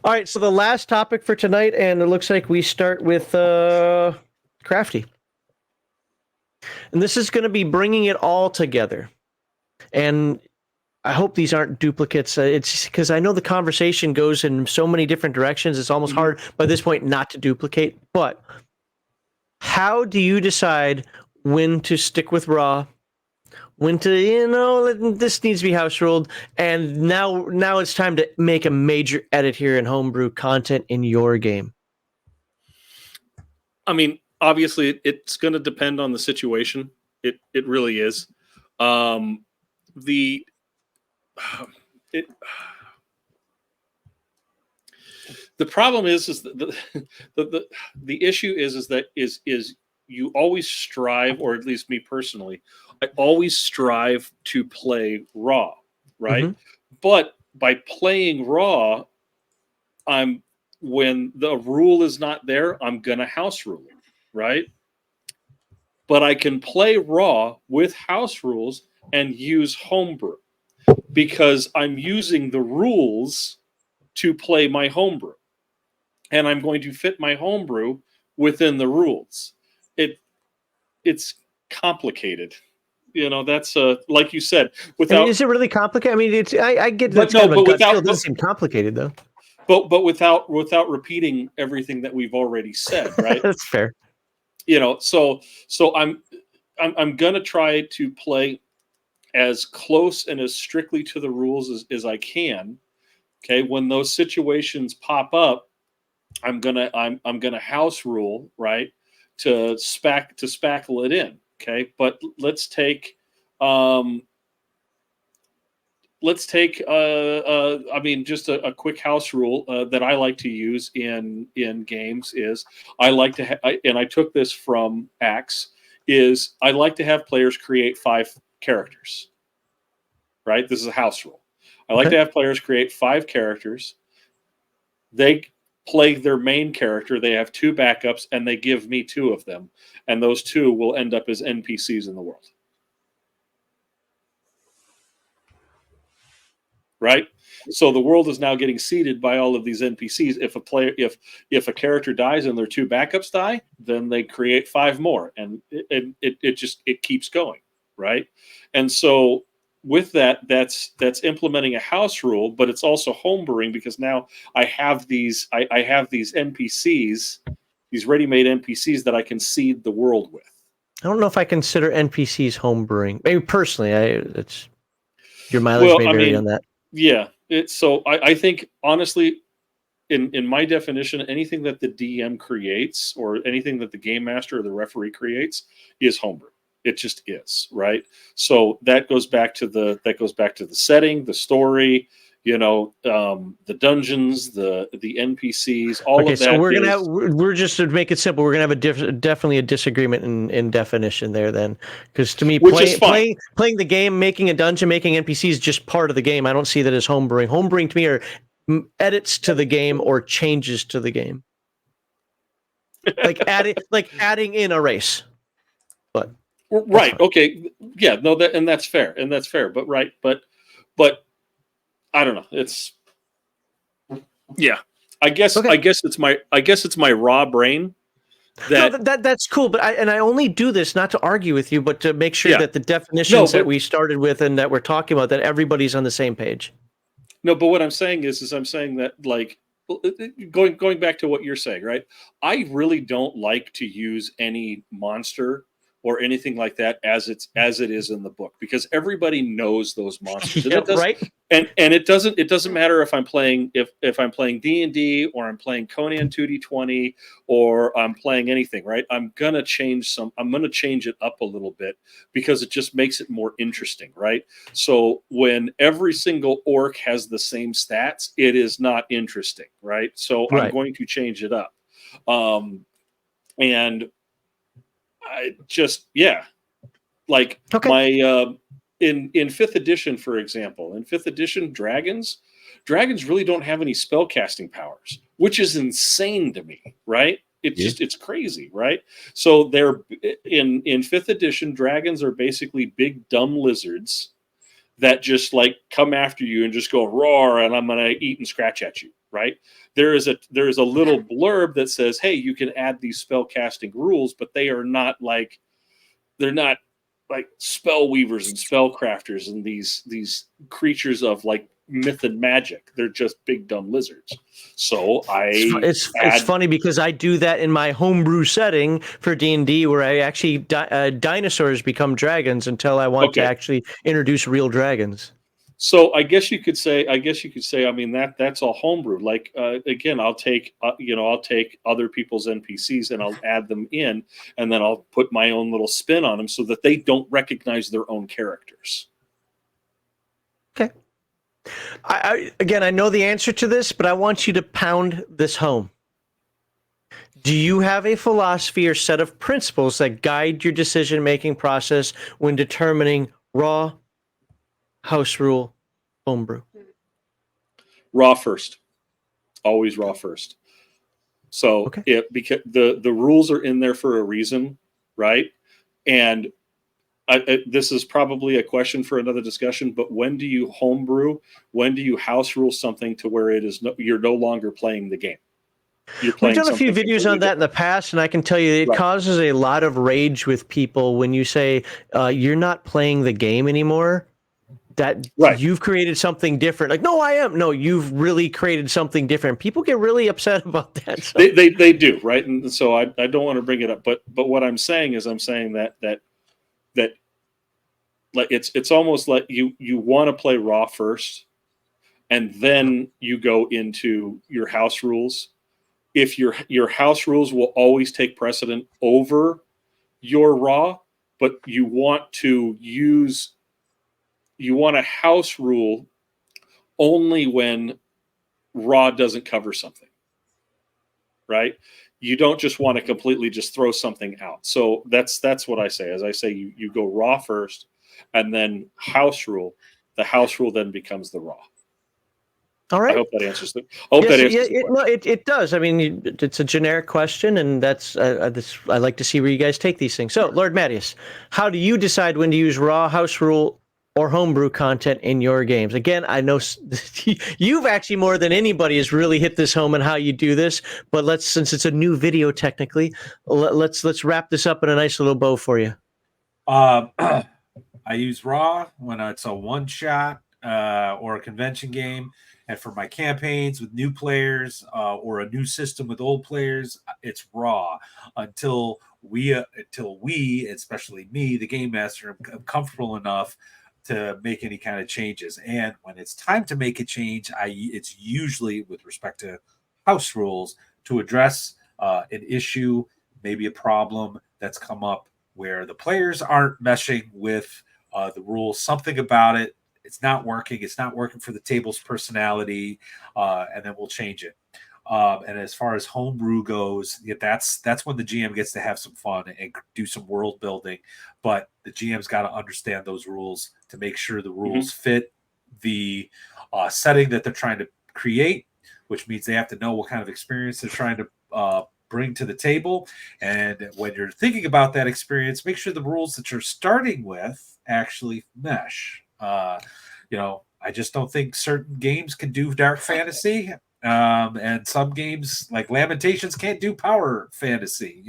All right, so the last topic for tonight, and it looks like we start with Crafty. And this is going to be bringing it all together. And I hope these aren't duplicates. It's because I know the conversation goes in so many different directions. It's almost hard by this point not to duplicate. But how do you decide when to stick with raw, when to, this needs to be house ruled, and now it's time to make a major edit here in homebrew content in your game? I mean, obviously, it's going to depend on the situation. It really is. The problem is the issue is that you always strive, or at least me personally, I always strive to play raw, right? But by playing raw, when the rule is not there, I'm gonna house rule it, right? But I can play raw with house rules and use homebrew because I'm using the rules to play my homebrew, and I'm going to fit my homebrew within the rules. It's complicated. That's like you said. Without, is it really complicated? I mean, I get that. No, but it doesn't seem complicated though. But without repeating everything that we've already said, right? That's fair. So I'm gonna try to play as close and as strictly to the rules as I can. Okay, when those situations pop up, I'm gonna house rule, right, to spackle it in. Okay, but let's take I mean, just a quick house rule that I like to use in games is I like to and I took this from Axe, is I like to have players create 5 characters. Right, this is a house rule. I like to have players create 5 characters. They play their main character. They have 2 backups, and they give me 2 of them, and those 2 will end up as NPCs in the world. Right? So the world is now getting seeded by all of these NPCs. If a character dies and their 2 backups die, then they create 5 more, and it keeps going, right? And so with that's implementing a house rule, but it's also homebrewing because now I have these NPCs, these ready-made NPCs that I can seed the world with. I don't know if I consider NPCs homebrewing. Maybe personally, it's your mileage may vary on that. Yeah, so I think honestly, in my definition, anything that the DM creates or anything that the game master or the referee creates is homebrew. It just is, right? So that goes back to the setting, the story, the dungeons, the NPCs, all of that. So we're just to make it simple. We're gonna have definitely a disagreement in definition there then, because to me, playing the game, making a dungeon, making NPCs is just part of the game. I don't see that as homebrewing. Homebrewing to me are edits to the game or changes to the game, like adding in a race. But right, okay, yeah, no, that's fair, but right, but I don't know. It's I guess it's my raw brain. That's cool, but I only do this not to argue with you, but to make sure that the definitions that we started with and that we're talking about, that everybody's on the same page. No, but what I'm saying is I'm saying that, like, going back to what you're saying, right? I really don't like to use any monster or anything like that as it is in the book, because everybody knows those monsters. Right? And it doesn't matter if I'm playing if I'm playing D&D or I'm playing Conan 2D20 or I'm playing anything, right? I'm gonna change it up a little bit because it just makes it more interesting, right? So when every single orc has the same stats, it is not interesting, right? So I'm going to change it up. And I just my in 5th edition, for example, in 5th edition, dragons really don't have any spell casting powers, which is insane to me, right? It's crazy, right? So they're in 5th edition, dragons are basically big dumb lizards that just like come after you and just go roar, and I'm gonna eat and scratch at you, right? There is a little blurb that says, hey, you can add these spell casting rules, but they're not like spell weavers and spell crafters and these creatures of like myth and magic. They're just big dumb lizards. So It's funny because I do that in my homebrew setting for D&D, where I actually dinosaurs become dragons until I want to actually introduce real dragons. So I guess you could say, I mean, that's all homebrew. Like, again, I'll take other people's NPCs and I'll add them in, and then I'll put my own little spin on them so that they don't recognize their own characters. Okay. I know the answer to this, but I want you to pound this home. Do you have a philosophy or set of principles that guide your decision-making process when determining raw, house rule, homebrew? Raw first. Always raw first. So because the rules are in there for a reason, right? And this is probably a question for another discussion, but when do you homebrew? When do you house rule something to where you're no longer playing the game? We've done a few videos on that in the past, and I can tell you it causes a lot of rage with people when you say you're not playing the game anymore. That you've created something different. Like, no, I am. No, you've really created something different. People get really upset about that. So. They do, right? And so I don't want to bring it up, but what I'm saying is that like it's almost like you want to play raw first, and then you go into your house rules. If your house rules will always take precedent over your raw, but you want to house rule only when raw doesn't cover something, right? You don't just want to completely just throw something out. So that's what I say. As I say, you go raw first, and then house rule. The house rule then becomes the raw. All right. I hope that answers the. It does. I mean, it's a generic question, and that's I like to see where you guys take these things. So, Lord Mattias, how do you decide when to use raw, house rule, or homebrew content in your games? Again, I know you've actually more than anybody has really hit this home and how you do this. But since it's a new video, technically, let's wrap this up in a nice little bow for you. I use raw when it's a one shot or a convention game, and for my campaigns with new players or a new system with old players, it's raw until we, especially me, the game master, I'm comfortable enough to make any kind of changes. And when it's time to make a change, it's usually with respect to house rules to address an issue, maybe a problem that's come up where the players aren't meshing with the rules, something about it. It's not working. It's not working for the table's personality, and then we'll change it. And as far as homebrew goes, that's when the GM gets to have some fun and do some world building. But the GM's got to understand those rules to make sure the rules fit the setting that they're trying to create, which means they have to know what kind of experience they're trying to bring to the table. And when you're thinking about that experience, make sure the rules that you're starting with actually mesh. I just don't think certain games can do dark fantasy. And some games like Lamentations can't do power fantasy.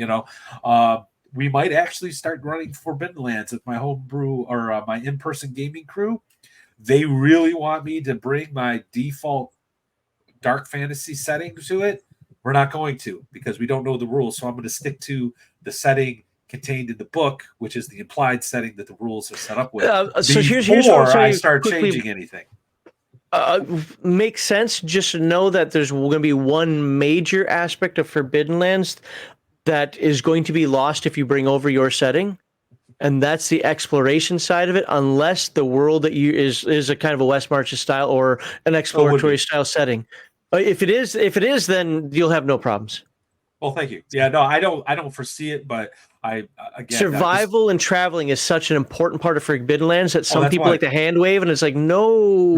We might actually start running Forbidden Lands with my homebrew or my in-person gaming crew. They really want me to bring my default dark fantasy setting to it. We're not going to, because we don't know the rules. So I'm going to stick to the setting contained in the book, which is the implied setting that the rules are set up with. So here's I start changing anything. Makes sense. Just know that there's going to be one major aspect of Forbidden Lands that is going to be lost if you bring over your setting, and that's the exploration side of it. Unless the world that you is a kind of a West Marches style or an exploratory style setting. If it is, then you'll have no problems. Well, thank you. Yeah, no, I don't foresee it, but survival and traveling is such an important part of Forbidden Lands that some people like to hand wave, and it's like no.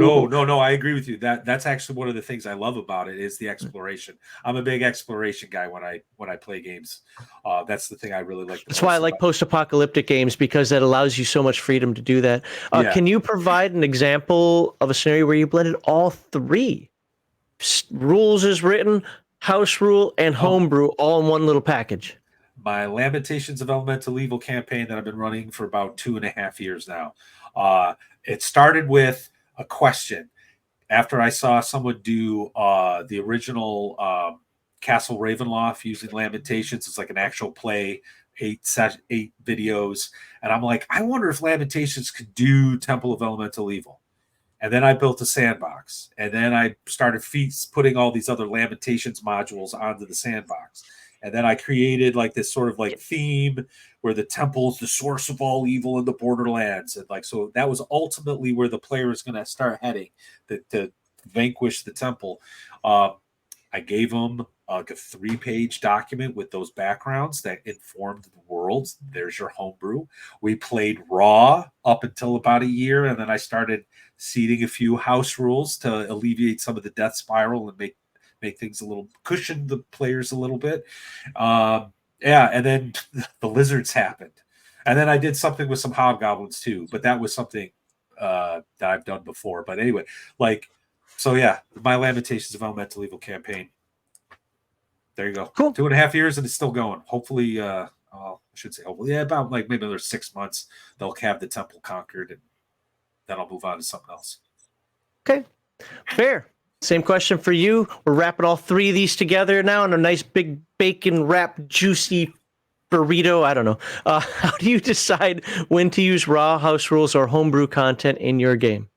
I agree with you. That's actually one of the things I love about it is the exploration. I'm a big exploration guy when I play games. That's the thing I really like. That's why I like post-apocalyptic games, because that allows you so much freedom to do that. Can you provide an example of a scenario where you blended all three? rules is written, house rule, and homebrew all in one little package. My Lamentations of Elemental Evil campaign that I've been running for about 2.5 years now. It started with a question. After I saw someone do the original Castle Ravenloft using Lamentations, it's like an actual play, 8 videos, and I'm like, I wonder if Lamentations could do Temple of Elemental Evil. And then I built a sandbox, and then I started putting all these other Lamentations modules onto the sandbox. And then I created like this sort of like theme where the temple is the source of all evil in the Borderlands. And like, so that was ultimately where the player is going to start heading to vanquish the temple. I gave them like a 3-page document with those backgrounds that informed the worlds. There's your homebrew. We played raw up until about a year. And then I started seeding a few house rules to alleviate some of the death spiral and make things a little, cushion the players a little bit. And then the lizards happened. And then I did something with some hobgoblins too, but that was something that I've done before. But anyway, so yeah, my Lamentations of Elemental Evil campaign. There you go. Cool. 2.5 years and it's still going. Hopefully, I should say hopefully, about like maybe another 6 months, they'll have the temple conquered and then I'll move on to something else. Okay, fair. Same question for you. We're wrapping all 3 of these together now in a nice big bacon wrapped juicy burrito. I don't know. How do you decide when to use raw, house rules, or homebrew content in your game?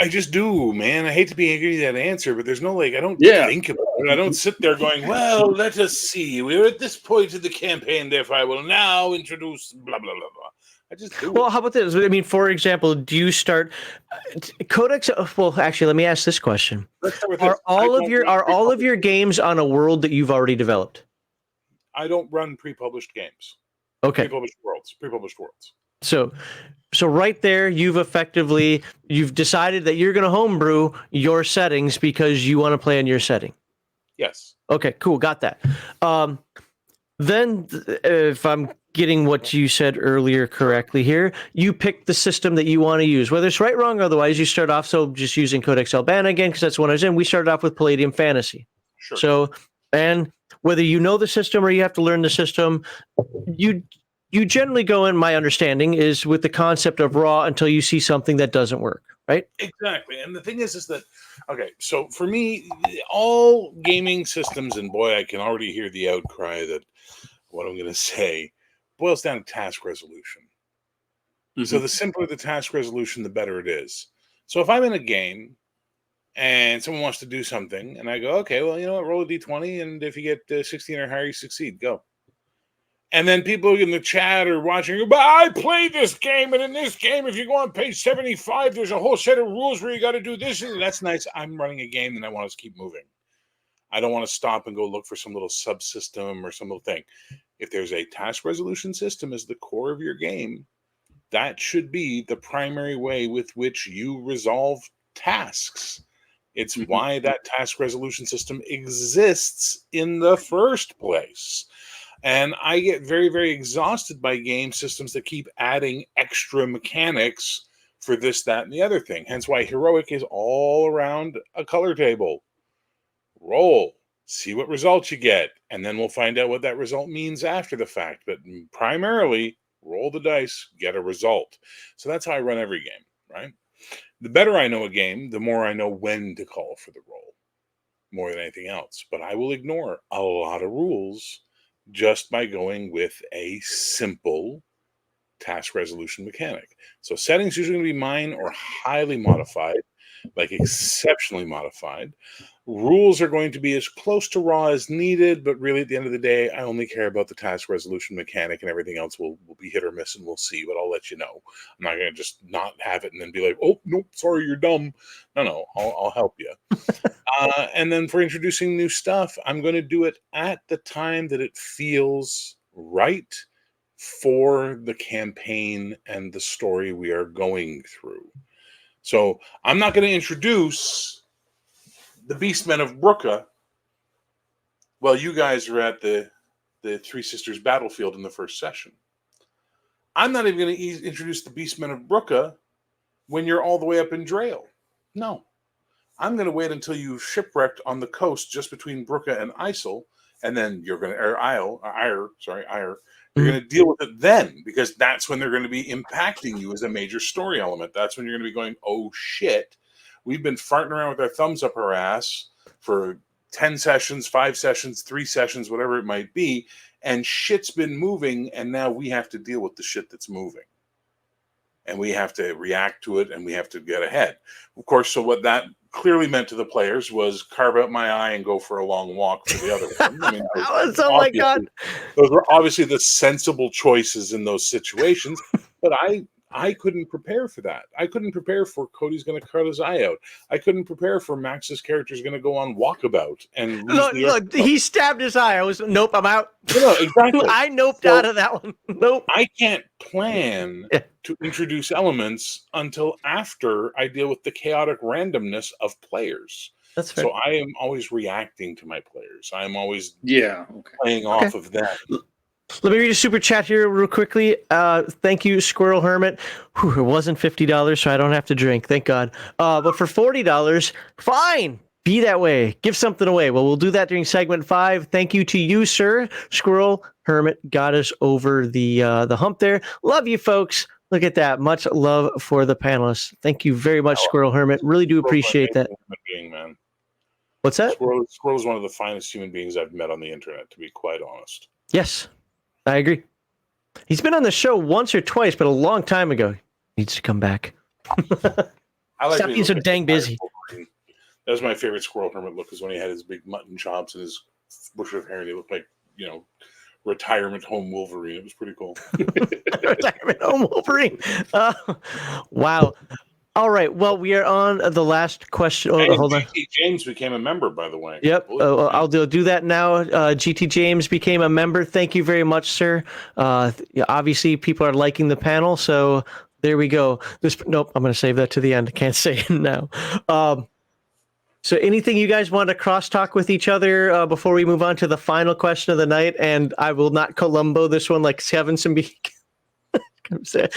I just do, man. I hate to be angry at that answer, but there's no I don't think about it. I don't sit there going, well, let us see. We're at this point of the campaign, therefore I will now introduce blah, blah, blah, blah. I just do. Well, how about this? I mean, for example, do you start Codex? Well, actually, let me ask this question: Are all of your games on a world that you've already developed? I don't run pre-published games. Okay, pre-published worlds. So right there, you've decided that you're going to homebrew your settings because you want to play in your setting. Yes. Okay, cool. Got that. Then, if I'm getting what you said earlier correctly here, you pick the system that you want to use, whether it's right, wrong, or otherwise. You start off, so just using Codex Albana again, because that's the one I was in. We started off with Palladium Fantasy. Sure. So, and whether you know the system or you have to learn the system, you generally go in, my understanding, is with the concept of raw until you see something that doesn't work, right? Exactly. And the thing is that, okay, so for me, all gaming systems, and boy, I can already hear the outcry that what I'm going to say boils down to task resolution. Mm-hmm. So the simpler the task resolution, the better it is. So if I'm in a game and someone wants to do something and I go, okay, well, you know what, roll a D20, and if you get 16 or higher, you succeed, go. And then people in the chat are watching, but I played this game, and in this game, if you go on page 75, there's a whole set of rules where you got to do this. And that's nice. I'm running a game, and I want us to keep moving. I don't want to stop and go look for some little subsystem or some little thing. If there's a task resolution system as the core of your game, that should be the primary way with which you resolve tasks. It's why that task resolution system exists in the first place. And I get very, very exhausted by game systems that keep adding extra mechanics for this, that, and the other thing. Hence why Heroic is all around a color table. Roll, see what results you get, and then we'll find out what that result means after the fact. But primarily, roll the dice, get a result. So that's how I run every game, right? The better I know a game, the more I know when to call for the roll, more than anything else. But I will ignore a lot of rules just by going with a simple task resolution mechanic. So settings usually going to be mine or highly modified, like exceptionally modified. Rules are going to be as close to raw as needed, but really at the end of the day, I only care about the task resolution mechanic, and everything else will be hit or miss, and we'll see, but I'll let you know. I'm not going to just not have it and then be like, oh, nope, sorry, you're dumb. No, I'll help you. And then for introducing new stuff, I'm going to do it at the time that it feels right for the campaign and the story we are going through. So I'm not going to introduce the Beastmen of Brooka while you guys are at the Three Sisters battlefield in the first session. I'm not even going to introduce the Beastmen of Brooka when you're all the way up in Drael. No. I'm going to wait until you've shipwrecked on the coast just between Brooka and Isle, and then you're going to, or Ire. You're going to deal with it then, because that's when they're going to be impacting you as a major story element. That's when you're going to be going, oh shit, we've been farting around with our thumbs up our ass for 10 sessions, 5 sessions, 3 sessions, whatever it might be, and shit's been moving, and now we have to deal with the shit that's moving. And we have to react to it, and we have to get ahead. Of course, so what that clearly meant to the players was carve out my eye and go for a long walk for the other one. I mean, oh my God. Those were obviously the sensible choices in those situations, but I couldn't prepare for that. I couldn't prepare for Cody's going to cut his eye out. I couldn't prepare for Max's character is going to go on walkabout and look, he stabbed his eye. I was nope. I'm out. No, exactly. I noped out of that one. Nope. I can't plan to introduce elements until after I deal with the chaotic randomness of players. That's fair. So I am always reacting to my players. I am always Okay. playing off of that. Let me read a super chat here real quickly. Thank you, Squirrel Hermit. Whew, it wasn't $50, so I don't have to drink. Thank God. But for $40, fine. Be that way. Give something away. Well, we'll do that during segment 5. Thank you to you, sir. Squirrel Hermit got us over the hump there. Love you, folks. Look at that. Much love for the panelists. Thank you very much, Squirrel Hermit. Really do appreciate that. Being, man. What's that? Squirrel is one of the finest human beings I've met on the internet, to be quite honest. Yes, I agree. He's been on the show once or twice, but a long time ago. Needs to come back. Stop being so dang busy. That was my favorite Squirrel Hermit look, is when he had his big mutton chops and his bush of hair, and he looked like, retirement home Wolverine. It was pretty cool. Retirement home Wolverine. Wow. All right. Well, we are on the last question. Oh, hold on. GT James became a member, by the way. Yep. I'll do that now. GT James became a member. Thank you very much, sir. Obviously, people are liking the panel, so there we go. Nope. I'm going to save that to the end. I can't say it now. So anything you guys want to crosstalk with each other before we move on to the final question of the night? And I will not Columbo this one like Kevin Sambita said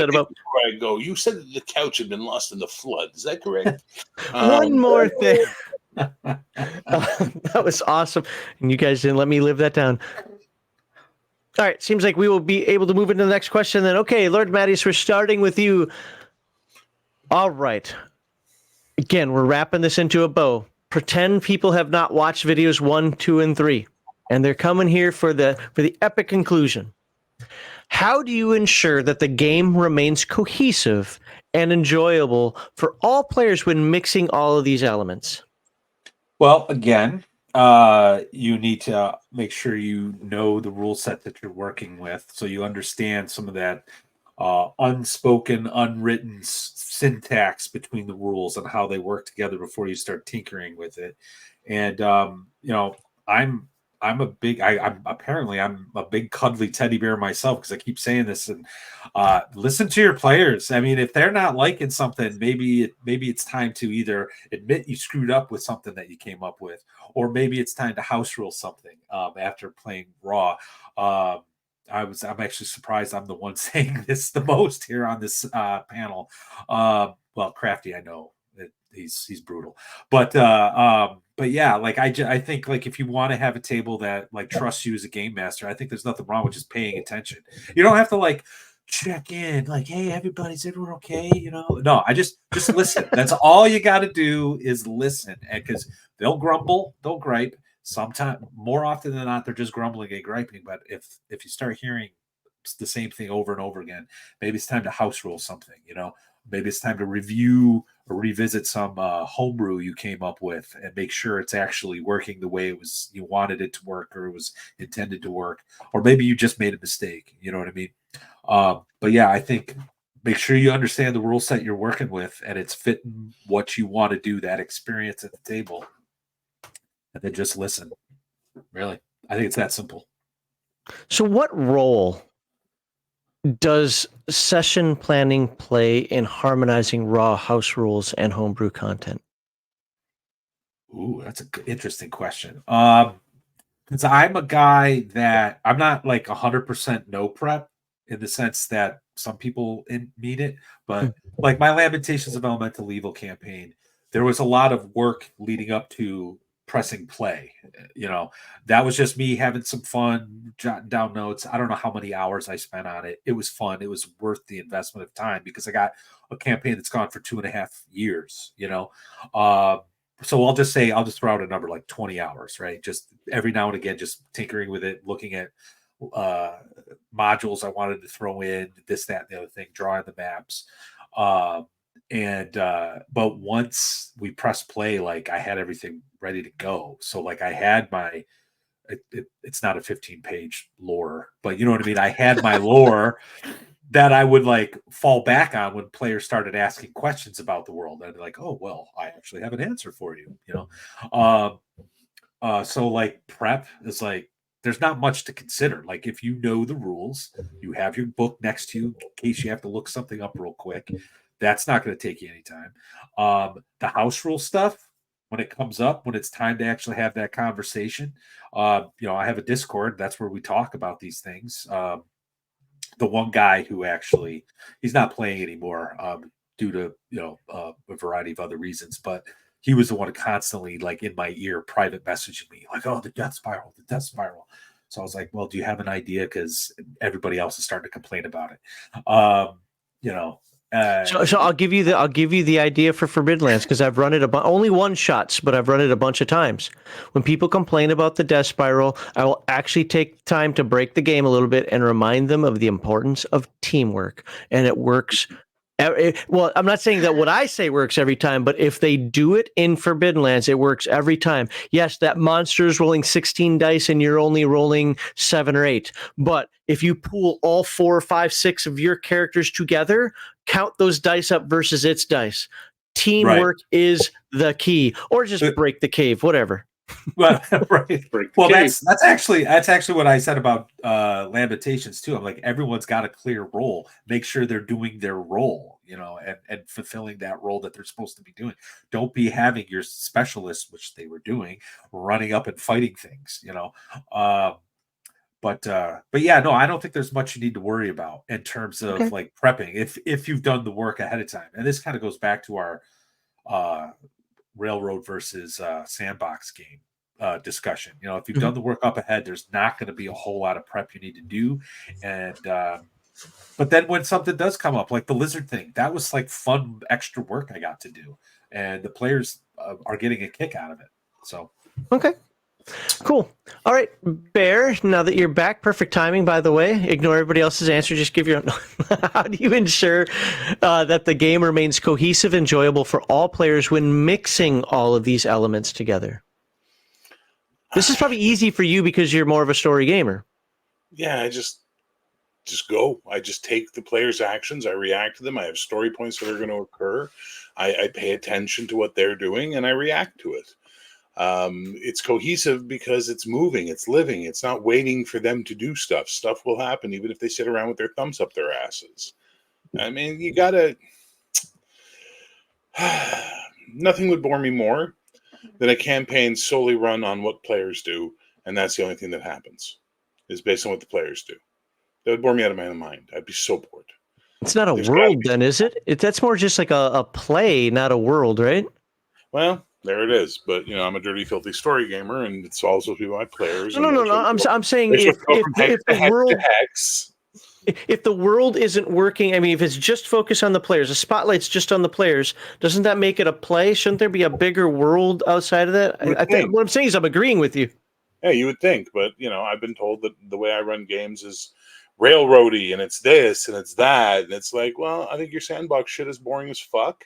about. Before I go, you said that the couch had been lost in the flood. Is that correct? One more thing. That was awesome. And you guys didn't let me live that down. All right. Seems like we will be able to move into the next question then. Okay, Lord Mattias, we're starting with you. All right. Again, we're wrapping this into a bow. Pretend people have not watched videos 1, 2, and 3, and they're coming here for the epic conclusion. How do you ensure that the game remains cohesive and enjoyable for all players when mixing all of these elements? Well, again, you need to make sure you know the rule set that you're working with, so you understand some of that unspoken, unwritten syntax between the rules and how they work together before you start tinkering with it. And I'm a big cuddly teddy bear myself, because I keep saying this. And listen to your players. I mean, if they're not liking something, maybe it's time to either admit you screwed up with something that you came up with, or maybe it's time to house rule something after playing Raw. I'm actually surprised I'm the one saying this the most here on this panel. Well, Crafty, I know that he's brutal, but yeah, like I think, like, if you want to have a table that like trusts you as a game master, I think there's nothing wrong with just paying attention. You don't have to like check in, like, hey, everybody's everyone okay? No, I just listen. That's all you got to do is listen, and because they'll grumble, they'll gripe. Sometimes, more often than not, they're just grumbling and griping. But if you start hearing the same thing over and over again, maybe it's time to house rule something. Maybe it's time to review or revisit some homebrew you came up with and make sure it's actually working the way you wanted it to work, or it was intended to work, or maybe you just made a mistake. You know what I mean? But yeah, I think make sure you understand the rule set you're working with and it's fitting what you want to do, that experience at the table. And then just listen. Really, I think it's that simple. So what role does session planning play in harmonizing Raw house rules and homebrew content? Ooh, that's an interesting question. Because I'm a guy that I'm not like 100% no prep in the sense that some people mean it, but like my Lamentations of Elemental Evil campaign, there was a lot of work leading up to pressing play. You know, that was just me having some fun, jotting down notes. I don't know how many hours I spent on it. It was fun. It was worth the investment of time because I got a campaign that's gone for 2.5 years, you know. So I'll just throw out a number like 20 hours, right? Just every now and again, just tinkering with it, looking at modules I wanted to throw in, this, that, and the other thing, drawing the maps. But once we pressed play, like I had everything ready to go. So like I had my, it's not a 15-page lore, but you know what I mean? I had my lore that I would like fall back on when players started asking questions about the world. I'd be like, oh, well, I actually have an answer for you, you know? So like prep is like, there's not much to consider. Like if you know the rules, you have your book next to you in case you have to look something up real quick. That's not going to take you any time. The house rule stuff, when it comes up, when it's time to actually have that conversation, you know, I have a Discord. That's where we talk about these things. The one guy who actually, he's not playing anymore due to, you know, a variety of other reasons, but he was the one constantly like in my ear, private messaging me like, oh, the death spiral. So I was like, well, do you have an idea? Because everybody else is starting to complain about it. You know, So I'll give you the idea for Forbidden Lands because I've run it only one shots, but I've run it a bunch of times. When people complain about the death spiral, I will actually take time to break the game a little bit and remind them of the importance of teamwork, and it works. Well, I'm not saying that what I say works every time, but if they do it in Forbidden Lands, it works every time. Yes, that monster is rolling 16 dice and you're only rolling 7 or 8. But if you pool all 4, 5, 6 of your characters together, count those dice up versus its dice. Teamwork is the key, or just break the cave, whatever. Well, right. Well, that's actually what I said about Lamentations too. I'm like, everyone's got a clear role. Make sure they're doing their role, you know, and fulfilling that role that they're supposed to be doing. Don't be having your specialists, which they were doing, running up and fighting things, you know. But yeah, no, I don't think there's much you need to worry about in terms of like prepping if you've done the work ahead of time. And this kind of goes back to our Railroad versus Sandbox game discussion. You know, if you've done the work up ahead, there's not going to be a whole lot of prep you need to do. And but then when something does come up, like the lizard thing, that was like fun extra work I got to do, and the players are getting a kick out of it. So okay. Cool. All right, Bear, now that you're back, perfect timing, by the way. Ignore everybody else's answer. Just give your own. How do you ensure that the game remains cohesive, enjoyable for all players when mixing all of these elements together? This is probably easy for you because you're more of a story gamer. Yeah, I just go. I just take the players' actions. I react to them. I have story points that are going to occur. I pay attention to what they're doing, and I react to it. It's cohesive because it's moving, it's living, it's not waiting for them to do stuff. Stuff will happen even if they sit around with their thumbs up their asses. I mean, you gotta. Nothing would bore me more than a campaign solely run on what players do, and that's the only thing that happens, is based on what the players do. That would bore me out of my own mind. I'd be so bored. It's not a world then, is it? That's more just like a play, not a world, right? Well, there it is. But, you know, I'm a dirty, filthy story gamer, and it's also people my players. No. I'm saying if the world... If the world isn't working, I mean, if it's just focused on the players, the spotlight's just on the players, doesn't that make it a play? Shouldn't there be a bigger world outside of that? I think what I'm saying is I'm agreeing with you. Yeah, you would think, but, you know, I've been told that the way I run games is railroady, and it's this, and it's that, and it's like, well, I think your sandbox shit is boring as fuck,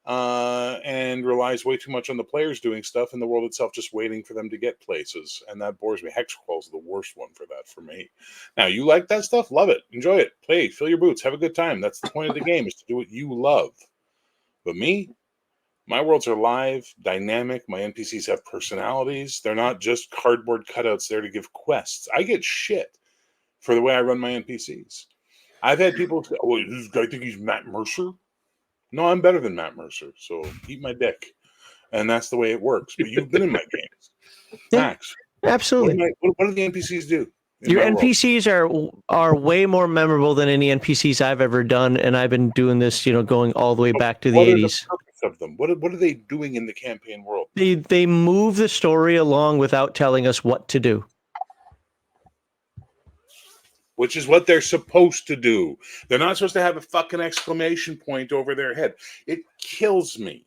and relies way too much on the players doing stuff, and the world itself just waiting for them to get places, and that bores me. Hexcrawl's the worst one for that for me. Now, you like that stuff? Love it. Enjoy it. Play. Fill your boots. Have a good time. That's the point of the game, is to do what you love. But me, my worlds are live, dynamic. My NPCs have personalities. They're not just cardboard cutouts there to give quests. I get shit for the way I run my NPCs. I've had people say, oh, does this guy think he's Matt Mercer? No, I'm better than Matt Mercer, so eat my dick. And that's the way it works. But you've been in my games. Yeah, Max. absolutely. What do the NPCs do? in Your my world. NPCs are way more memorable than any NPCs I've ever done, and I've been doing this, going all the way back to the What are the 80s. purpose of them? What are they doing in the campaign world? They move the story along without telling us what to do. Which is what they're supposed to do. They're not supposed to have a fucking exclamation point over their head. It kills me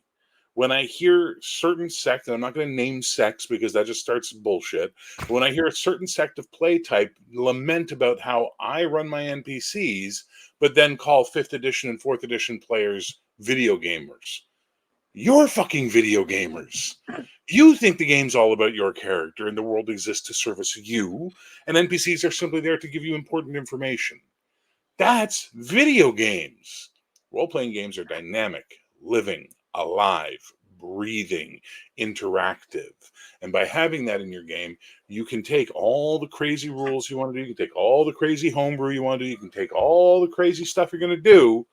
when I hear certain sect, and I'm not going to name sects because that just starts bullshit. But when I hear a certain sect of play type lament about how I run my NPCs, but then call 5th edition and 4th edition players video gamers. You're fucking video gamers. You think the game's all about your character and the world exists to service you, and NPCs are simply there to give you important information. That's video games. Role-playing games are dynamic, living, alive, breathing, interactive. And by having that in your game, you can take all the crazy rules you want to do, you can take all the crazy homebrew you want to do, you can take all the crazy stuff you're going to do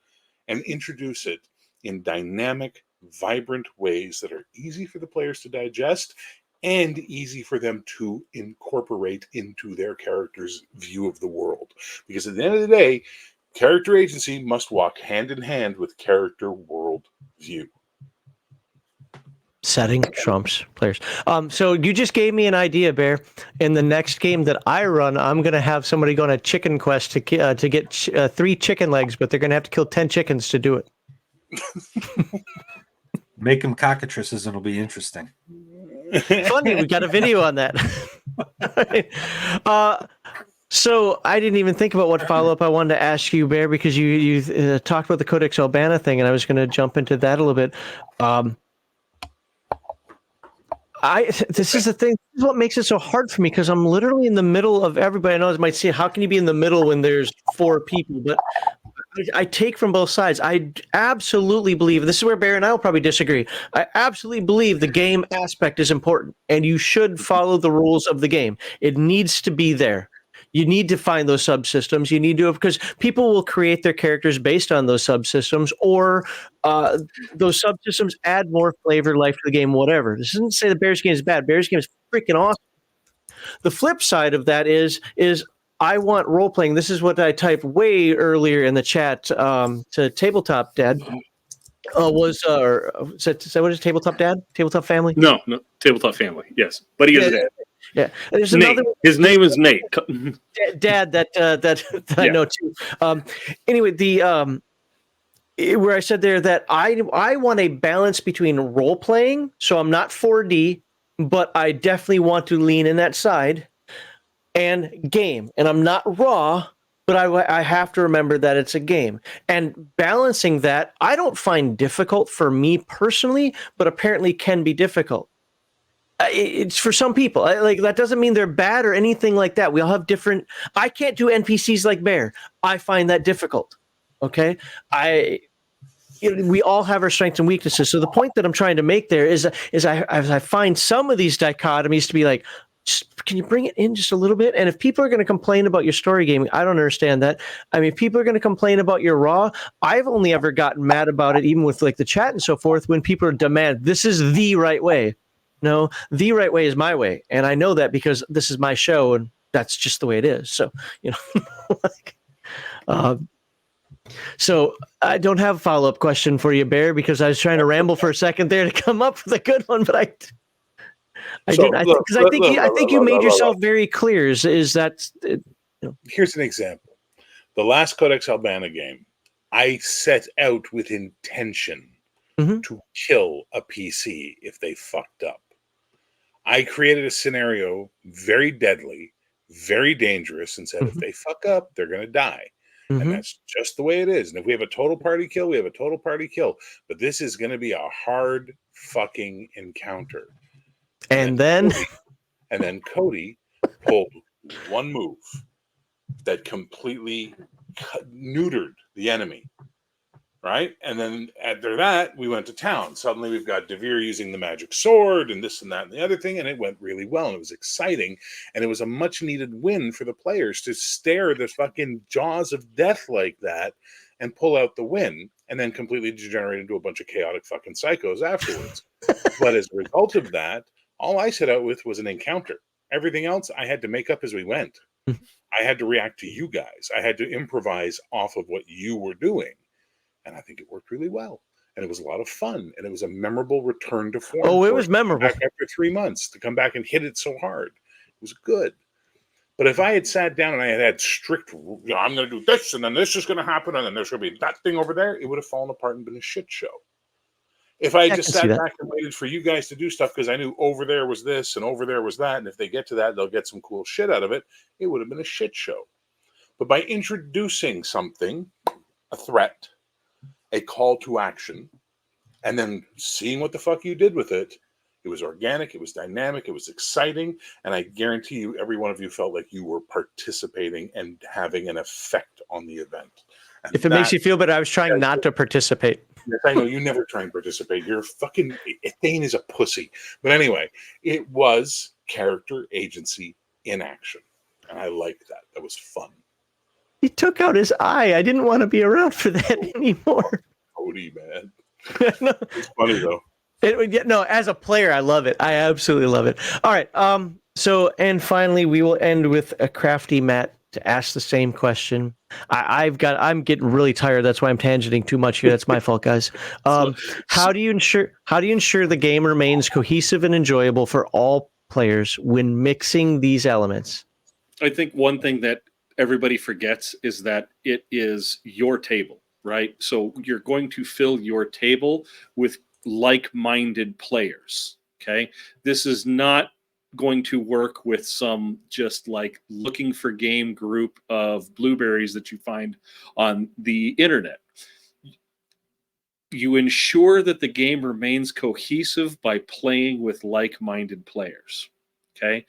and introduce it in dynamic, vibrant ways that are easy for the players to digest and easy for them to incorporate into their character's view of the world. Because at the end of the day, character agency must walk hand in hand with character world view. Setting trumps players. So you just gave me an idea, Bear. In the next game that I run, I'm going to have somebody go on a chicken quest to get 3 chicken legs, but they're going to have to kill 10 chickens to do it. Make them cockatrices and it'll be interesting. Funny, we got a video on that. So I didn't even think about what follow-up I wanted to ask you, Bear, because you talked about the Codex Albana thing, and I was going to jump into that a little bit. This is the thing. This is what makes it so hard for me, because I'm literally in the middle of everybody. I know it might say, how can you be in the middle when there's 4 people? But I take from both sides. I absolutely believe, this is where Bear and I will probably disagree. I absolutely believe the game aspect is important, and you should follow the rules of the game. It needs to be there. You need to find those subsystems. You need to, because people will create their characters based on those subsystems, or those subsystems add more flavor, life to the game, whatever. This doesn't say the Bears game is bad. Bears game is freaking awesome. The flip side of that is I want role playing. This is what I typed way earlier in the chat to Tabletop Dad. What is Tabletop Dad? Tabletop Family? No, Tabletop Family. Yes, but he is a dad. Yeah, there's Nate. another. His name is Nate. Dad that I know too. Anyway, the where I said there that I want a balance between role playing, so I'm not 4D, but I definitely want to lean in that side, and game, and I'm not raw, but I have to remember that it's a game, and balancing that I don't find difficult for me personally, but apparently can be difficult. It's for some people. Like, that doesn't mean they're bad or anything like that. We all have different. I can't do NPCs like Bear. I find that difficult. Okay, we all have our strengths and weaknesses. So the point that I'm trying to make there is I find some of these dichotomies to be like, just, can you bring it in just a little bit? And if people are going to complain about your story gaming, I don't understand that. I mean, if people are going to complain about your raw, I've only ever gotten mad about it, even with like the chat and so forth, when people demand this is the right way. No, the right way is my way. And I know that because this is my show and that's just the way it is. So, so I don't have a follow-up question for you, Bear, because I was trying to ramble for a second there to come up with a good one, but I didn't. I think you made yourself very clear. Is that? Here's an example. The last Codex Albana game, I set out with intention to kill a PC if they fucked up. I created a scenario very deadly, very dangerous, and said if they fuck up, they're going to die. And that's just the way it is. And if we have a total party kill, we have a total party kill. But this is going to be a hard fucking encounter. And then Cody pulled one move that completely neutered the enemy. Right? And then after that, we went to town. Suddenly we've got Devere using the magic sword and this and that and the other thing. And it went really well. And it was exciting. And it was a much needed win for the players to stare the fucking jaws of death like that and pull out the win and then completely degenerate into a bunch of chaotic fucking psychos afterwards. But as a result of that, all I set out with was an encounter. Everything else I had to make up as we went. I had to react to you guys. I had to improvise off of what you were doing. And I think it worked really well. And it was a lot of fun. And it was a memorable return to form. Oh, it for was us to come memorable. back after 3 months to come back and hit it so hard. It was good. But if I had sat down and I had strict, I'm going to do this, and then this is going to happen, and then there's going to be that thing over there, it would have fallen apart and been a shit show. If I had just sat back and waited for you guys to do stuff because I knew over there was this and over there was that, and if they get to that, they'll get some cool shit out of it, it would have been a shit show. But by introducing something, a threat, a call to action, and then seeing what the fuck you did with it, it was organic, it was dynamic, it was exciting, and I guarantee you, every one of you felt like you were participating and having an effect on the event. And If it makes you feel better, I was trying not to participate. Yes, I know you never try and participate. You're fucking Thane is a pussy. But anyway, it was character agency in action, and I liked that. That was fun. He took out his eye. I didn't want to be around for that anymore. Cody, man, No. it's funny though. No, as a player, I love it. I absolutely love it. All right. So, and finally, we will end with a crafty Matt to ask the same question. I'm getting really tired. That's why I'm tangenting too much here. That's my fault, guys. How do you ensure the game remains cohesive and enjoyable for all players when mixing these elements? I think one thing that everybody forgets is that it is your table, right? So you're going to fill your table with like-minded players. Okay, this is not going to work with some just like looking for game group of blueberries that you find on the internet. You ensure that the game remains cohesive by playing with like-minded players. Okay,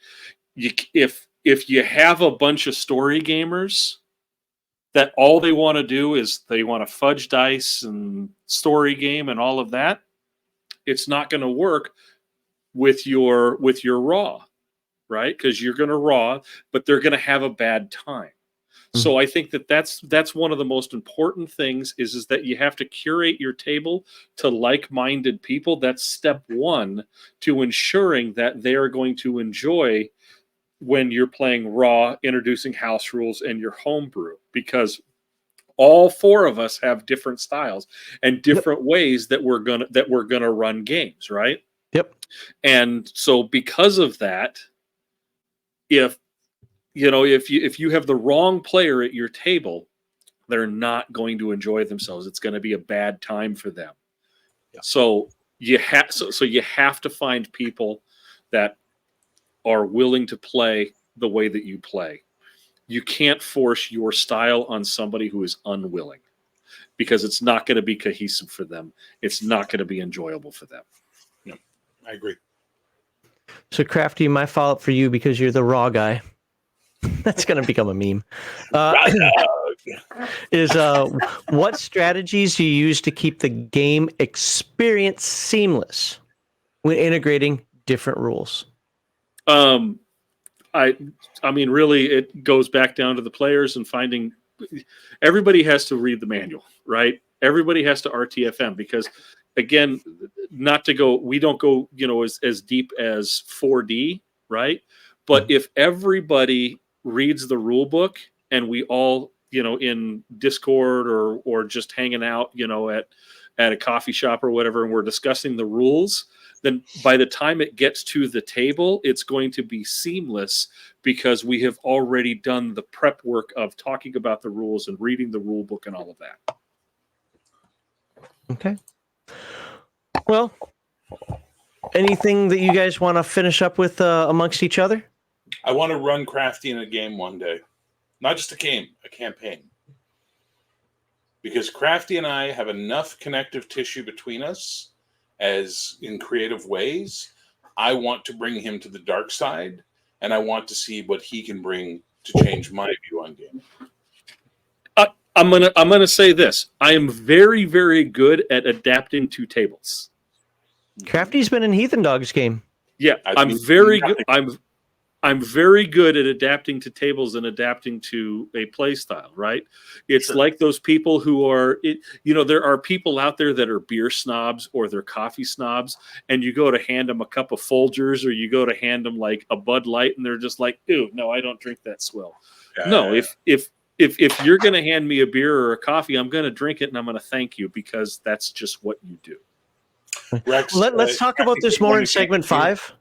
if you have a bunch of story gamers that all they want to do is they want to fudge dice and story game and all of that, it's not going to work with your raw, right? Because you're going to raw, but they're going to have a bad time. Mm-hmm. So I think that's one of the most important things is that you have to curate your table to like-minded people. That's step one to ensuring that they are going to enjoy when you're playing raw, introducing house rules and your homebrew, because all four of us have different styles and different ways that we're gonna run games, right? Yep. And so because of that, if you have the wrong player at your table, they're not going to enjoy themselves. It's going to be a bad time for them. Yeah. So you have to find people that are willing to play the way that you play. You can't force your style on somebody who is unwilling, because it's not going to be cohesive for them. It's not going to be enjoyable for them. No, I agree. So Crafty, my follow-up for you, because you're the raw guy. That's going to become a meme. Is what strategies do you use to keep the game experience seamless when integrating different rules? I mean, really, it goes back down to the players and finding. Everybody has to read the manual, right? Everybody has to RTFM, because, again, we don't go, as deep as 4D, right? But if everybody reads the rule book and we all, in Discord or just hanging out, at a coffee shop or whatever, and we're discussing the rules, then by the time it gets to the table, it's going to be seamless, because we have already done the prep work of talking about the rules and reading the rule book and all of that. Okay. Well, anything that you guys want to finish up with amongst each other? I want to run Crafty in a game one day. Not just a game, a campaign. Because Crafty and I have enough connective tissue between us, as in creative ways. I want to bring him to the dark side, and I want to see what he can bring to change my view on game. I'm gonna say this. I am very, very good at adapting to tables. Crafty's been in Heathen Dog's game. Yeah, I'm very good. I'm very good at adapting to tables and adapting to a play style, right? It's Sure. like those people who are, there are people out there that are beer snobs or they're coffee snobs, and you go to hand them a cup of Folgers or you go to hand them like a Bud Light, and they're just like, "Ew, no, I don't drink that swill." No, Yeah. if you're going to hand me a beer or a coffee, I'm going to drink it and I'm going to thank you because that's just what you do. Rex, Let's talk I about think this we're more going in to segment continue. 5.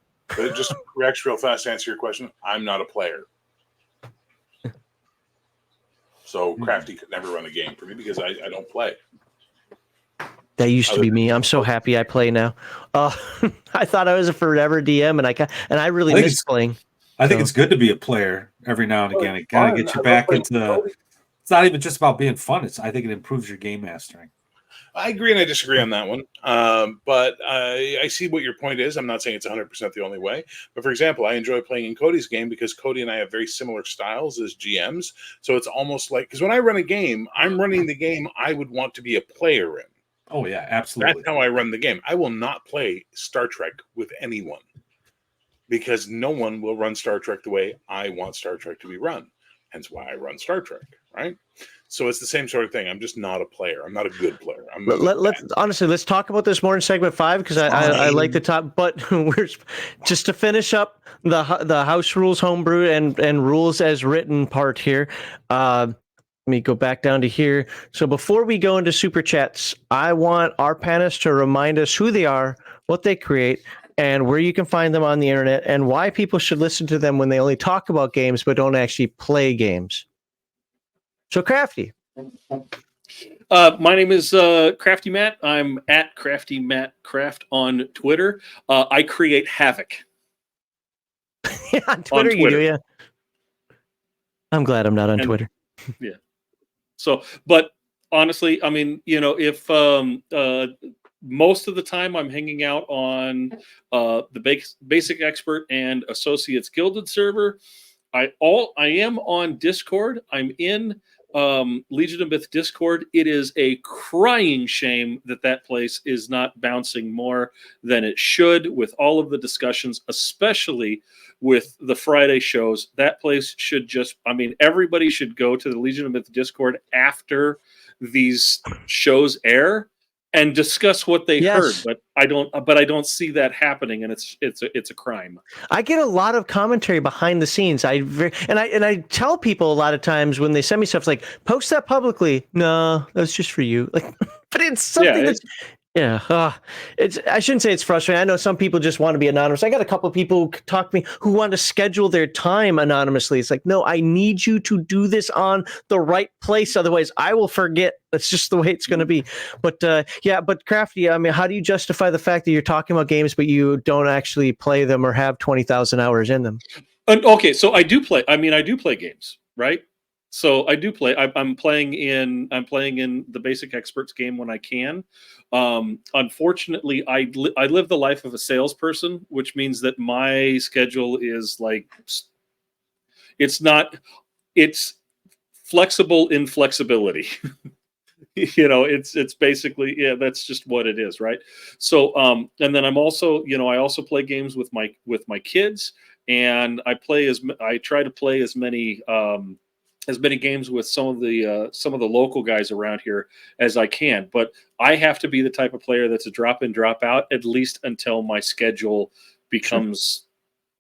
Just Rex, real fast, to answer your question. I'm not a player, so Crafty could never run a game for me because I don't play. That used to be me. I'm so happy I play now. I thought I was a forever DM, and I really I think miss it's- playing. I think it's good to be a player every now and again. It kind of gets you back into. It's not even just about being fun. I think it improves your game mastering. I agree and I disagree on that one. But I see what your point is. I'm not saying it's 100% the only way. But for example, I enjoy playing in Cody's game because Cody and I have very similar styles as GMs. So it's almost like, because when I run a game, I'm running the game I would want to be a player in. Oh yeah, That's absolutely. how I run the game. I will not play Star Trek with anyone because no one will run Star Trek the way I want Star Trek to be run. Hence why I run Star Trek, right? So it's the same sort of thing. I'm just not a player. I'm not a good player. Let's talk about this more in segment 5 because I like the top. But we're just to finish up the house rules, homebrew, and rules as written part here. Let me go back down to here. So before we go into super chats, I want our panelists to remind us who they are, what they create, and where you can find them on the internet, and why people should listen to them when they only talk about games but don't actually play games. So Crafty. My name is Crafty Matt. I'm at Crafty Matt Craft on Twitter. I create havoc. On Twitter, you do, yeah. I'm glad I'm not on Twitter. Yeah. So, but honestly, I mean, if most of the time I'm hanging out on the Basic Expert and Associates Gilded server. I am on Discord. I'm in Legion of Myth Discord. It is a crying shame that place is not bouncing more than it should with all of the discussions, especially with the Friday shows. That place should everybody should go to the Legion of Myth Discord after these shows air and discuss what they heard, but I don't see that happening, and it's a crime. I get a lot of commentary behind the scenes. I tell people a lot of times when they send me stuff like, post that publicly. No, that's just for you. Like, but it's something that's. Yeah, I shouldn't say it's frustrating. I know some people just want to be anonymous. I got a couple of people who talk to me who want to schedule their time anonymously. It's like, no, I need you to do this on the right place. Otherwise, I will forget. That's just the way it's going to be. But but Crafty, I mean, how do you justify the fact that you're talking about games, but you don't actually play them or have 20,000 hours in them? Okay, so I do play. I mean, I do play games, right? So I do play. I'm playing in the Basic Experts game when I can. Unfortunately, I live the life of a salesperson, which means that my schedule is like it's flexible in flexibility. It's basically, that's just what it is, right? So and then I'm also, I also play games with my kids, and I try to play as many games with some of the local guys around here as I can. But I have to be the type of player that's a drop in, drop out, at least until my schedule becomes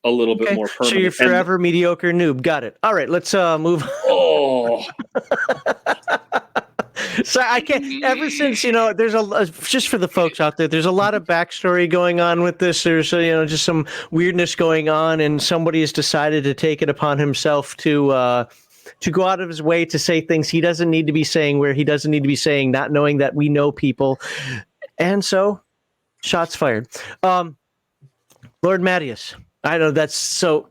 a little bit more permanent. So you're forever mediocre noob. Got it. All right, let's move. Oh. So I can't. Ever since there's just for the folks out there, there's a lot of backstory going on with this. There's just some weirdness going on, and somebody has decided to take it upon himself to go out of his way to say things he doesn't need to be saying, where he doesn't need to be saying, not knowing that we know people, and so shots fired. Lord Mattias, I know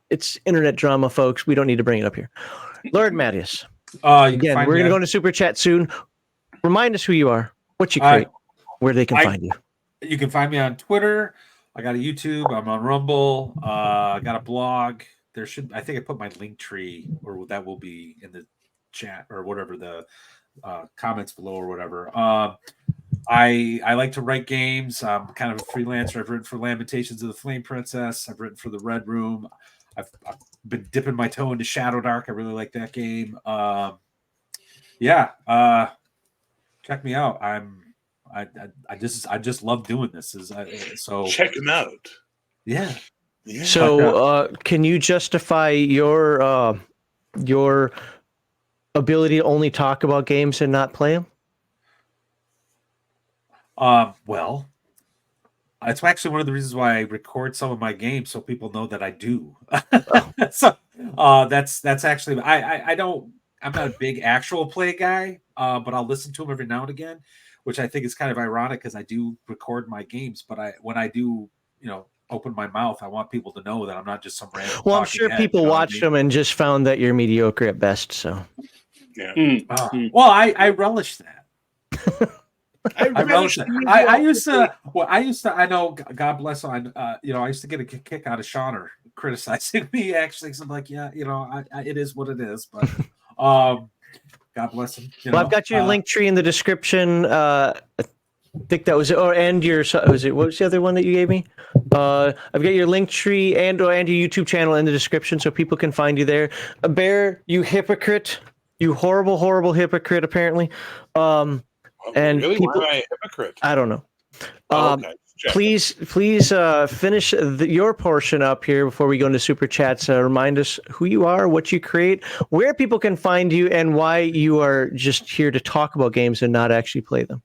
it's internet drama, folks. We don't need to bring it up here. Lord Mattias. Again, we're going to go into super chat soon. Remind us who you are, what you create, where they can find you. You can find me on Twitter. I got a YouTube. I'm on Rumble. I got a blog. I think I put my link tree, or that will be in the chat or whatever, the comments below or whatever. I like to write games. I'm kind of a freelancer. I've written for Lamentations of the Flame Princess. I've written for the Red Room. I've been dipping my toe into Shadow Dark. I really like that game. Check me out. I just love doing this. So Check him out. yeah. Yeah. So, can you justify your ability to only talk about games and not play them? Well, it's actually one of the reasons why I record some of my games so people know that I do. So that's actually I'm not a big actual play guy, but I'll listen to them every now and again, which I think is kind of ironic because I do record my games, but when I do, open my mouth, I want people to know that I'm not just some random. Well, I'm sure people watched them and just found that you're mediocre at best. So, Yeah. Well, I relish that. I relish that. I used to. I know. God bless him. I used to get a kick out of Shauner criticizing me. Actually, because I'm like, it is what it is. But, God bless him. I've got your link tree in the description. I think that was it. And what was the other one that you gave me? I've got your link tree and your YouTube channel in the description so people can find you there. Bear, you hypocrite. You horrible, horrible hypocrite, apparently. And really? people, Why am I a hypocrite? I don't know. Okay. Please finish your portion up here before we go into super chats. Remind us who you are, what you create, where people can find you, and why you are just here to talk about games and not actually play them.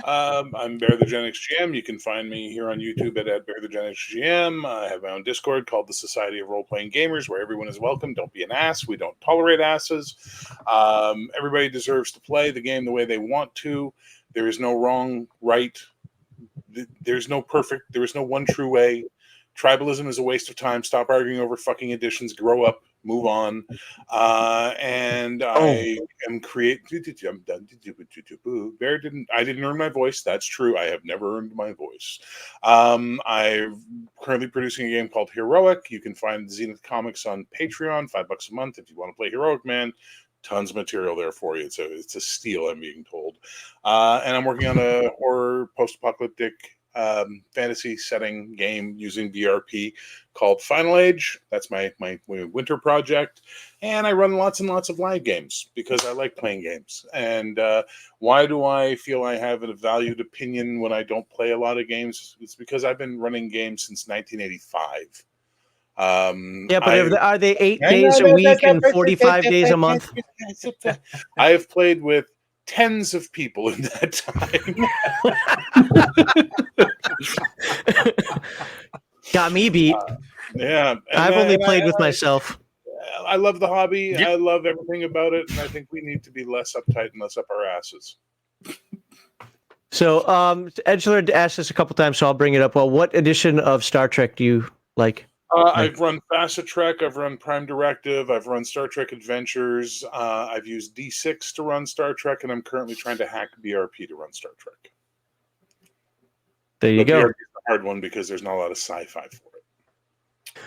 I'm Bear the Gen X GM. You can find me here on YouTube at Bear the Gen X GM. I have my own Discord called the Society of Role Playing Gamers, where everyone is welcome. Don't be an ass. We don't tolerate asses. Everybody deserves to play the game the way they want to. There is no wrong, right. There's no perfect. There is no one true way. Tribalism is a waste of time. Stop arguing over fucking editions. Grow up. Move on. And I am create. Bear I didn't earn my voice. That's true. I have never earned my voice. I'm currently producing a game called Heroic. You can find Zenith Comics on Patreon, $5 a month if you want to play Heroic Man. Tons of material there for you. It's a steal, I'm being told. And I'm working on a horror post-apocalyptic fantasy setting game using BRP called Final Age. That's my winter project. And I run lots and lots of live games because I like playing games. And why do I feel I have a valued opinion when I don't play a lot of games? It's because I've been running games since 1985. But are they 8 days a week and 45 days a month? I have played with tens of people in that time. Got me beat. Yeah. I've only played with myself. I love the hobby. Yep. I love everything about it. And I think we need to be less uptight and less up our asses. So, Edgelord asked this a couple times, so I'll bring it up. Well, what edition of Star Trek do you like? I've run Facet Trek, I've run Prime Directive, I've run Star Trek Adventures, I've used D6 to run Star Trek, and I'm currently trying to hack BRP to run Star Trek. There you go. BRP is a hard one because there's not a lot of sci-fi for it.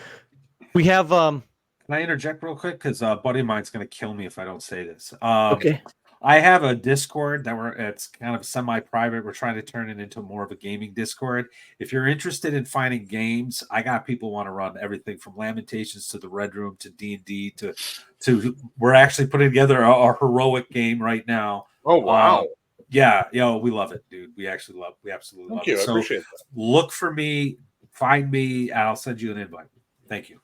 We have... Can I interject real quick? Because a buddy of mine's going to kill me if I don't say this. Okay. I have a Discord it's kind of semi-private. We're trying to turn it into more of a gaming Discord. If you're interested in finding games, I got people who want to run everything from Lamentations to the Red Room to D&D to we're actually putting together our heroic game right now. Oh wow! Yeah, we love it, dude. We absolutely love Thank it. you. I So appreciate that. look for me, find me, and I'll send you an invite. Thank you.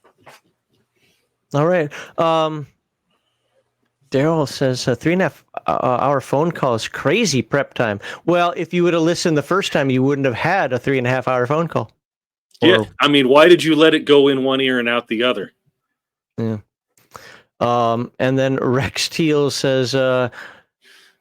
All right. Daryl says 3.5 hour phone call is crazy prep time. Well, if you would have listened the first time, you wouldn't have had a 3.5 hour phone call. Yeah, I mean, why did you let it go in one ear and out the other? Yeah. And then Rex Teal says,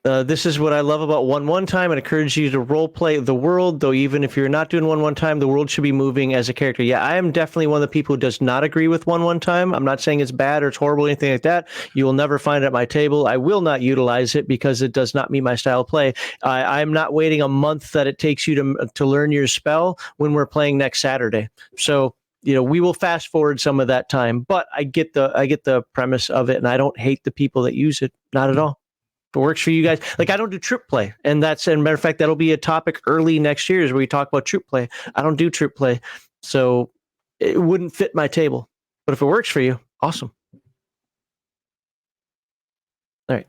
this is what I love about 1-1 time. It encourages you to role play the world, though even if you're not doing 1-1 time, the world should be moving as a character. Yeah, I am definitely one of the people who does not agree with 1-1 time. I'm not saying it's bad or it's horrible or anything like that. You will never find it at my table. I will not utilize it because it does not meet my style of play. I'm not waiting a month that it takes you to learn your spell when we're playing next Saturday. So, we will fast forward some of that time, but I get the premise of it, and I don't hate the people that use it. Not at all. If it works for you guys. Like, I don't do troop play, and as a matter of fact, that'll be a topic early next year is where we talk about troop play. I don't do troop play, so it wouldn't fit my table. But if it works for you, awesome. All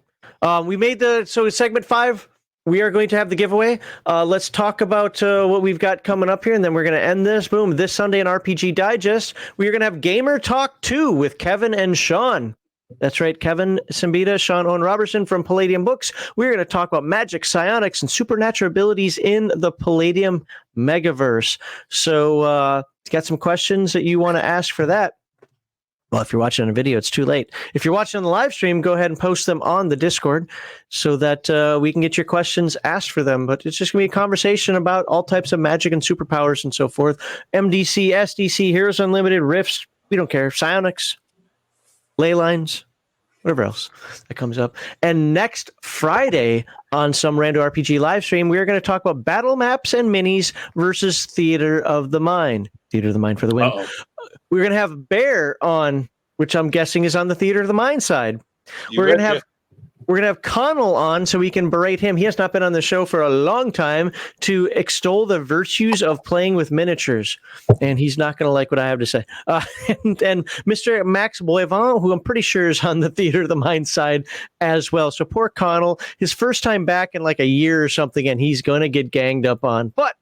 right. We made so segment 5, we are going to have the giveaway. Let's talk about what we've got coming up here, and then we're going to end this. Boom. This Sunday in RPG Digest, we are going to have Gamer Talk 2 with Kevin and Sean. That's right, Kevin Simbita, Sean Owen Robertson from Palladium Books. We're going to talk about magic, psionics, and supernatural abilities in the Palladium Megaverse. So, got some questions that you want to ask for that? Well, if you're watching on a video, it's too late. If you're watching on the live stream, go ahead and post them on the Discord so that we can get your questions asked for them. But it's just going to be a conversation about all types of magic and superpowers and so forth. MDC, SDC, Heroes Unlimited, Rifts, we don't care. Psionics, ley lines, whatever else that comes up. And next Friday on some Rando RPG live stream, we're going to talk about battle maps and minis versus Theater of the Mind. Theater of the Mind for the win. Uh-oh. We're going to have Bear on, which I'm guessing is on the Theater of the Mind side. We're going to have Connell on so we can berate him. He has not been on the show for a long time to extol the virtues of playing with miniatures. And he's not going to like what I have to say. And Mr. Max Boivin, who I'm pretty sure is on the Theater of the Mind side as well. So poor Connell, his first time back in like a year or something, and he's going to get ganged up on. But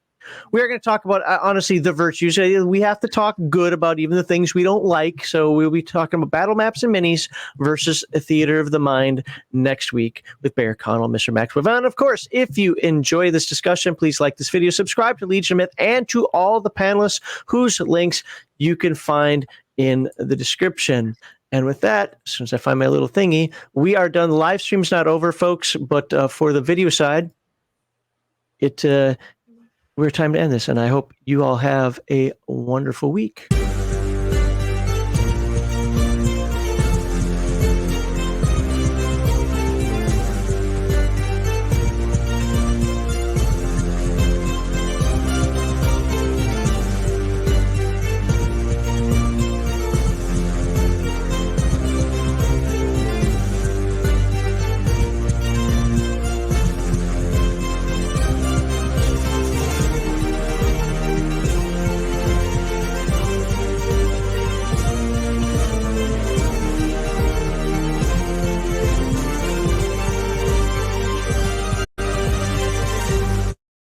we are going to talk about, honestly, the virtues. We have to talk good about even the things we don't like. So we'll be talking about battle maps and minis versus a Theater of the Mind next week with Bear Connell, Mr. Max Wivan. Of course, if you enjoy this discussion, please like this video, subscribe to Legion of Myth, and to all the panelists whose links you can find in the description. And with that, as soon as I find my little thingy, we are done. The live stream's not over, folks, but for the video side, we're time to end this, and I hope you all have a wonderful week.